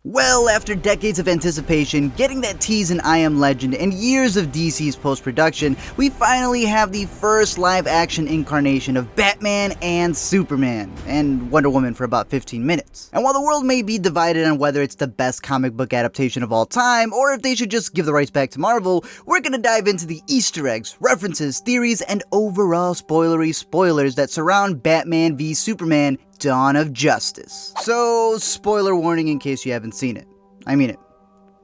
Well, after decades of anticipation, getting that tease in I Am Legend, and years of DC's post-production, we finally have the first live-action incarnation of Batman and Superman, and Wonder Woman for about 15 minutes. And while the world may be divided on whether it's the best comic book adaptation of all time, or if they should just give the rights back to Marvel, we're gonna dive into the Easter eggs, references, theories, and overall spoilers that surround Batman v Superman: Dawn of Justice. So, spoiler warning in case you haven't seen it. I mean it.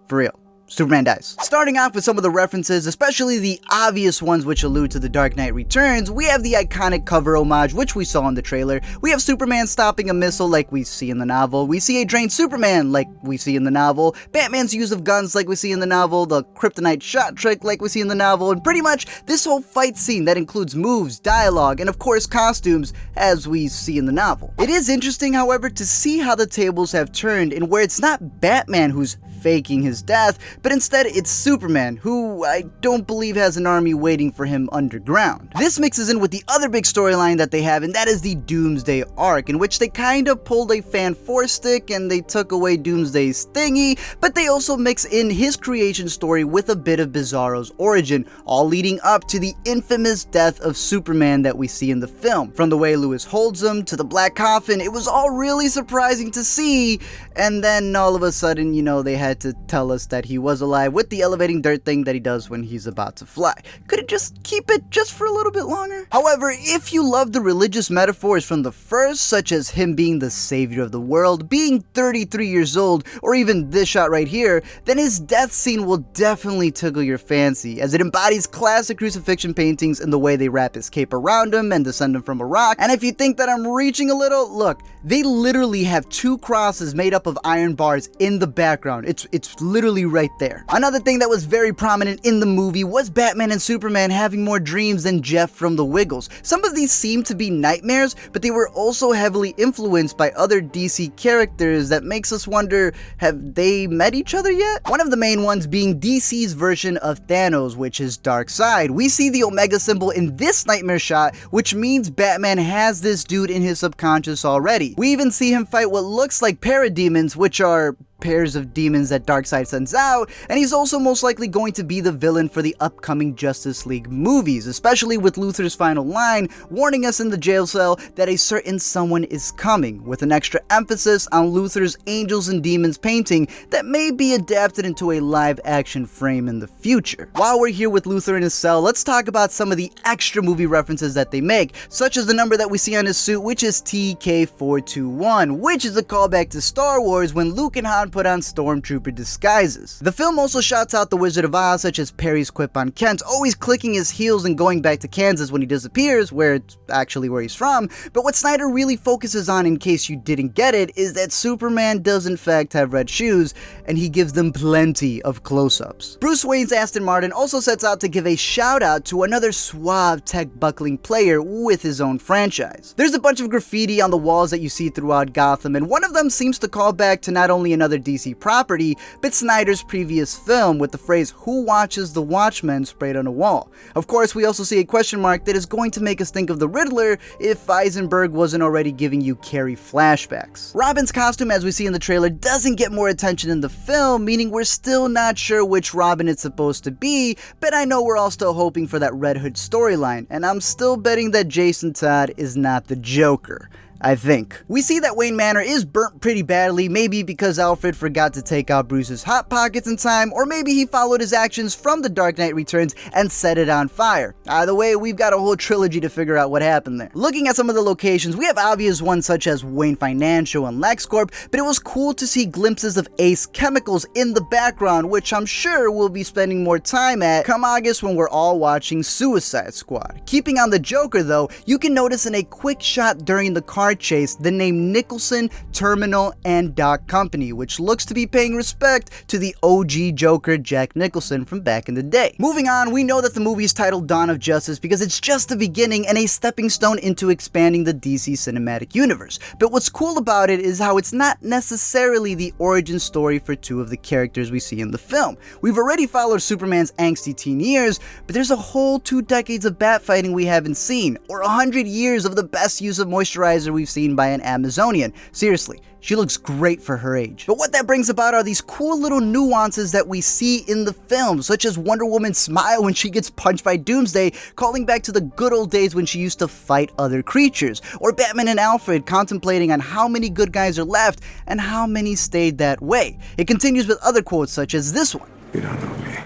For real. Superman dies. Starting off with some of the references, especially the obvious ones which allude to The Dark Knight Returns, we have the iconic cover homage which we saw in the trailer. We have Superman stopping a missile like we see in the novel. We see a drained Superman like we see in the novel. Batman's use of guns like we see in the novel. The kryptonite shot trick like we see in the novel. And pretty much this whole fight scene that includes moves, dialogue, and of course costumes as we see in the novel. It is interesting, however, to see how the tables have turned and where it's not Batman who's faking his death, but instead it's Superman, who I don't believe has an army waiting for him underground. This mixes in with the other big storyline that they have, and that is the Doomsday arc, in which they kind of pulled a fan four stick and they took away Doomsday's thingy, but they also mix in his creation story with a bit of Bizarro's origin, all leading up to the infamous death of Superman that we see in the film. From the way Lewis holds him to the black coffin, it was all really surprising to see, and then all of a sudden, you know, they had to tell us that he was alive with the elevating dirt thing that he does when he's about to fly. Could it just keep it just for a little bit longer? However, if you love the religious metaphors from the first, such as him being the savior of the world, being 33 years old, or even this shot right here, then his death scene will definitely tickle your fancy, as it embodies classic crucifixion paintings in the way they wrap his cape around him and descend him from a rock. And if you think that I'm reaching a little, look, they literally have two crosses made up of iron bars in the background. It's literally right there. Another thing that was very prominent in the movie was Batman and Superman having more dreams than Jeff from the Wiggles. Some of these seem to be nightmares, but they were also heavily influenced by other DC characters that makes us wonder, have they met each other yet? One of the main ones being DC's version of Thanos, which is Darkseid. We see the Omega symbol in this nightmare shot, which means Batman has this dude in his subconscious already. We even see him fight what looks like parademons, which are pairs of demons that Darkseid sends out, and he's also most likely going to be the villain for the upcoming Justice League movies, especially with Luthor's final line warning us in the jail cell that a certain someone is coming, with an extra emphasis on Luthor's Angels and Demons painting that may be adapted into a live-action frame in the future. While we're here with Luthor in his cell, let's talk about some of the extra movie references that they make, such as the number that we see on his suit, which is TK421, which is a callback to Star Wars when Luke and Han put on stormtrooper disguises. The film also shouts out the Wizard of Oz, such as Perry's quip on Kent always clicking his heels and going back to Kansas when he disappears, where it's actually where he's from. But what Snyder really focuses on, in case you didn't get it, is that Superman does in fact have red shoes, and he gives them plenty of close-ups. Bruce Wayne's Aston Martin also sets out to give a shout out to another suave tech-buckling player with his own franchise. There's a bunch of graffiti on the walls that you see throughout Gotham, and one of them seems to call back to not only another DC property, but Snyder's previous film, with the phrase "Who watches the Watchmen" sprayed on a wall. Of course, we also see a question mark that is going to make us think of the Riddler if Eisenberg wasn't already giving you Carrie flashbacks. Robin's costume, as we see in the trailer, doesn't get more attention in the film, meaning we're still not sure which Robin it's supposed to be, but I know we're all still hoping for that Red Hood storyline, and I'm still betting that Jason Todd is not the Joker. I think. We see that Wayne Manor is burnt pretty badly, maybe because Alfred forgot to take out Bruce's Hot Pockets in time, or maybe he followed his actions from The Dark Knight Returns and set it on fire. Either way, we've got a whole trilogy to figure out what happened there. Looking at some of the locations, we have obvious ones such as Wayne Financial and LexCorp, but it was cool to see glimpses of Ace Chemicals in the background, which I'm sure we'll be spending more time at come August when we're all watching Suicide Squad. Keeping on the Joker though, you can notice in a quick shot during the car chase the name Nicholson, Terminal, and Doc Company, which looks to be paying respect to the OG Joker Jack Nicholson from back in the day. Moving on, we know that the movie is titled Dawn of Justice because it's just the beginning and a stepping stone into expanding the DC cinematic universe. But what's cool about it is how it's not necessarily the origin story for two of the characters we see in the film. We've already followed Superman's angsty teen years, but there's a whole 2 decades of bat fighting we haven't seen, or 100 years of the best use of moisturizer we've seen by an Amazonian. Seriously, She looks great for her age. But what that brings about are these cool little nuances that we see in the film, such as Wonder Woman's smile when she gets punched by Doomsday, calling back to the good old days when she used to fight other creatures, or Batman and Alfred contemplating on how many good guys are left and how many stayed that way. It continues with other quotes such as this one. You don't know me,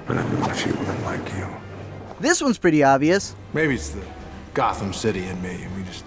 but I know a few women like you. This one's pretty obvious. Maybe it's the Gotham City in me, and we just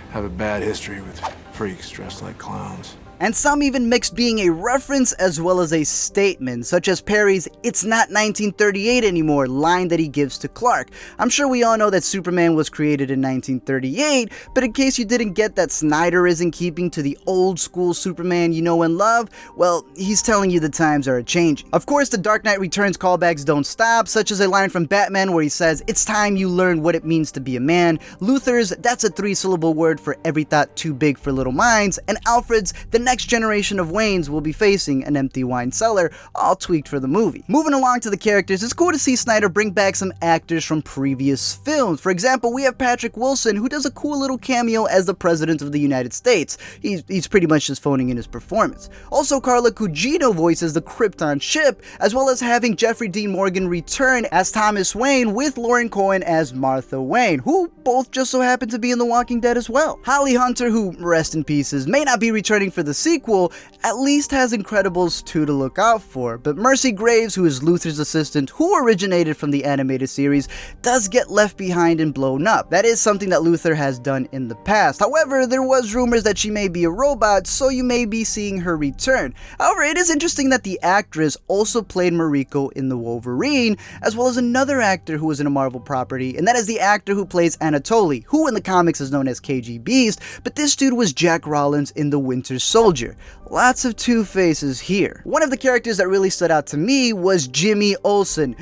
have a bad history with freaks dressed like clowns. And some even mixed being a reference as well as a statement, such as Perry's "It's not 1938 anymore" line that he gives to Clark. I'm sure we all know that Superman was created in 1938, but in case you didn't get that Snyder isn't keeping to the old school Superman you know and love, well, he's telling you the times are changing. Of course, the Dark Knight Returns callbacks don't stop, such as a line from Batman where he says, "It's time you learn what it means to be a man." Luthor's, "That's a 3-syllable word for every thought too big for little minds," and Alfred's, "The next generation of Waynes will be facing an empty wine cellar," all tweaked for the movie. Moving along to the characters, it's cool to see Snyder bring back some actors from previous films. For example, we have Patrick Wilson, who does a cool little cameo as the President of the United States. He's pretty much just phoning in his performance. Also, Carla Gugino voices the Krypton ship, as well as having Jeffrey Dean Morgan return as Thomas Wayne with Lauren Cohen as Martha Wayne, who both just so happen to be in The Walking Dead as well. Holly Hunter, who, rest in pieces, may not be returning for the sequel, at least has Incredibles 2 to look out for, but Mercy Graves, who is Luthor's assistant, who originated from the animated series, does get left behind and blown up. That is something that Luthor has done in the past. However, there was rumors that she may be a robot, so you may be seeing her return. However, it is interesting that the actress also played Mariko in The Wolverine, as well as another actor who was in a Marvel property, and that is the actor who plays Anatoly, who in the comics is known as KG Beast, but this dude was Jack Rollins in The Winter Soldier. Lots of Two-Faces here. One of the characters that really stood out to me was Jimmy Olsen,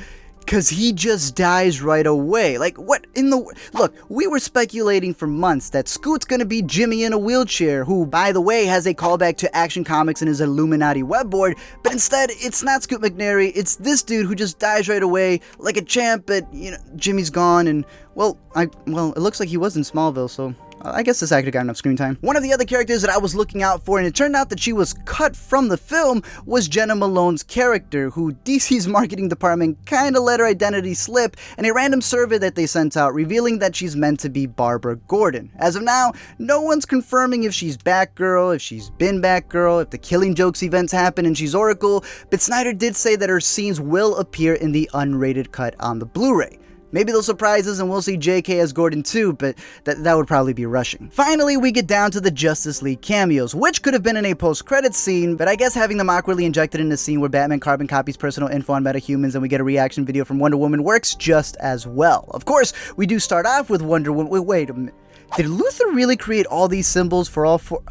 cause he just dies right away. Like, what in the... Look, we were speculating for months that Scoot's gonna be Jimmy in a wheelchair, who, by the way, has a callback to Action Comics and his Illuminati webboard, but instead, it's not Scoot McNairy, it's this dude who just dies right away, like a champ, but, you know, Jimmy's gone, and, well, it looks like he was in Smallville, so... I guess this actor got enough screen time. One of the other characters that I was looking out for, and it turned out that she was cut from the film, was Jenna Malone's character, who DC's marketing department kinda let her identity slip in a random survey that they sent out, revealing that she's meant to be Barbara Gordon. As of now, no one's confirming if she's Batgirl, if she's been Batgirl, if the Killing Jokes events happen and she's Oracle, but Snyder did say that her scenes will appear in the unrated cut on the Blu-ray. Maybe they'll surprise us and we'll see JK as Gordon too, but that would probably be rushing. Finally, we get down to the Justice League cameos, which could have been in a post-credits scene, but I guess having them awkwardly injected in a scene where Batman carbon copies personal info on metahumans and we get a reaction video from Wonder Woman works just as well. Of course, we do start off with Wonder Woman. Wait a minute. Did Luthor really create all these symbols for all four?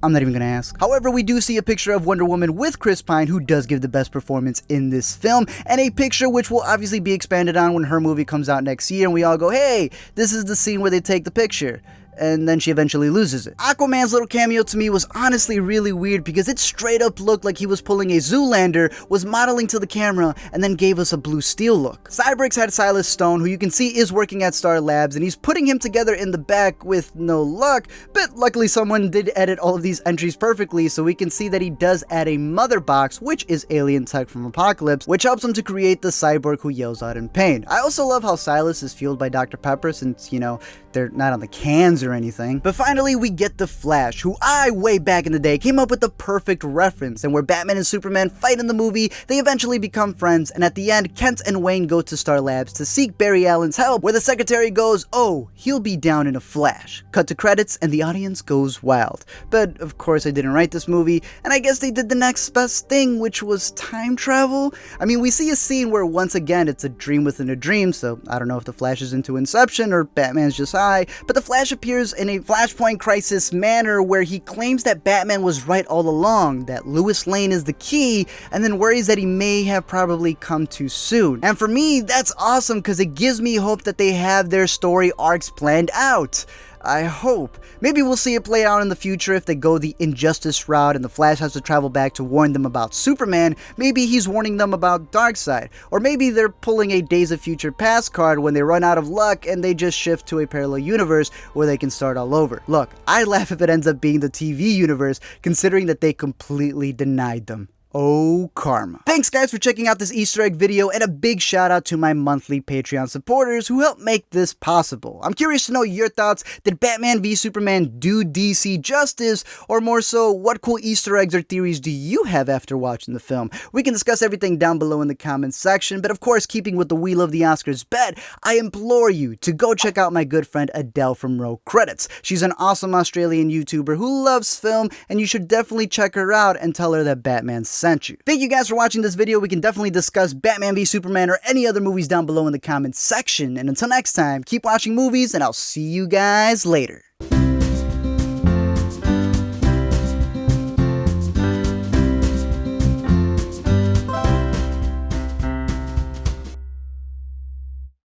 I'm not even gonna ask. However, we do see a picture of Wonder Woman with Chris Pine, who does give the best performance in this film, and a picture which will obviously be expanded on when her movie comes out next year, and we all go, hey, this is the scene where they take the picture. And then she eventually loses it. Aquaman's little cameo to me was honestly really weird because it straight up looked like he was pulling a Zoolander, was modeling to the camera, and then gave us a Blue Steel look. Cybrix had Silas Stone, who you can see is working at Star Labs, and he's putting him together in the back with no luck, but luckily someone did edit all of these entries perfectly, so we can see that he does add a mother box, which is alien tech from Apocalypse, which helps him to create the cyborg who yells out in pain. I also love how Silas is fueled by Dr. Pepper, since, you know, they're not on the cans or anything. But finally, we get the Flash, who way back in the day came up with the perfect reference, and where Batman and Superman fight in the movie, they eventually become friends, and at the end, Kent and Wayne go to Star Labs to seek Barry Allen's help, where the secretary goes, oh, he'll be down in a flash. Cut to credits, and the audience goes wild. But, of course, I didn't write this movie, and I guess they did the next best thing, which was time travel. I mean, we see a scene where, once again, it's a dream within a dream, so I don't know if the Flash is into Inception, or Batman's just high, but the Flash appears in a Flashpoint Crisis manner where he claims that Batman was right all along, that Lois Lane is the key, and then worries that he may have probably come too soon. And for me, that's awesome because it gives me hope that they have their story arcs planned out. I hope. Maybe we'll see it play out in the future if they go the Injustice route and the Flash has to travel back to warn them about Superman. Maybe he's warning them about Darkseid. Or maybe they're pulling a Days of Future Past card when they run out of luck and they just shift to a parallel universe where they can start all over. Look, I'd laugh if it ends up being the TV universe, considering that they completely denied them. Oh, karma. Thanks guys for checking out this Easter egg video, and a big shout out to my monthly Patreon supporters who help make this possible. I'm curious to know your thoughts. Did Batman v Superman do DC justice? Or more so, what cool Easter eggs or theories do you have after watching the film? We can discuss everything down below in the comments section, but of course, keeping with the We Love the Oscars bet, I implore you to go check out my good friend Adele from Row Credits. She's an awesome Australian YouTuber who loves film, and you should definitely check her out and tell her that Batman sent you. Thank you guys for watching this video. We can definitely discuss Batman v Superman or any other movies down below in the comments section. And until next time, keep watching movies, and I'll see you guys later.